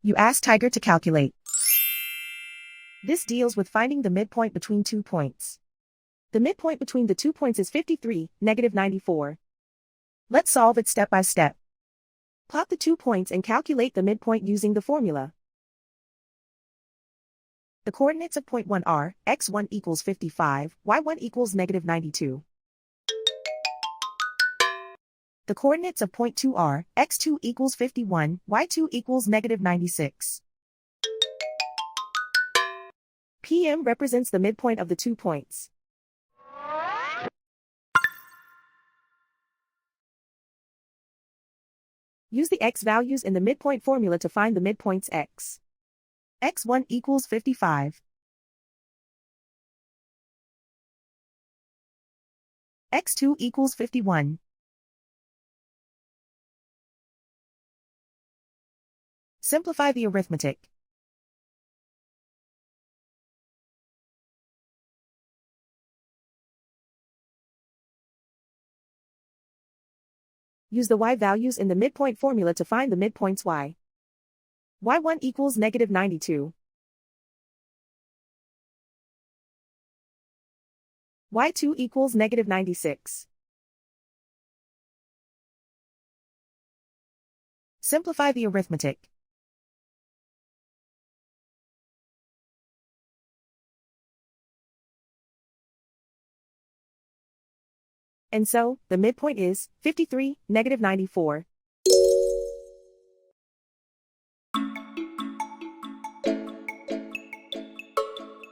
You ask Tiger to calculate. This deals with finding the midpoint between 2 points. The midpoint between the 2 points is 53, negative 94. Let's solve it step by step. Plot the 2 points and calculate the midpoint using the formula. The coordinates of point 1 are, x1 equals 55, y1 equals negative 92. The coordinates of point 2 are, x2 equals 51, y2 equals negative 96. PM represents the midpoint of the 2 points. Use the x values in the midpoint formula to find the midpoints x. x1 equals 55. x2 equals 51. Simplify the arithmetic. Use the y values in the midpoint formula to find the midpoints y. y1 equals negative 92. y2 equals negative 96. Simplify the arithmetic. And so, the midpoint is 53, negative 94.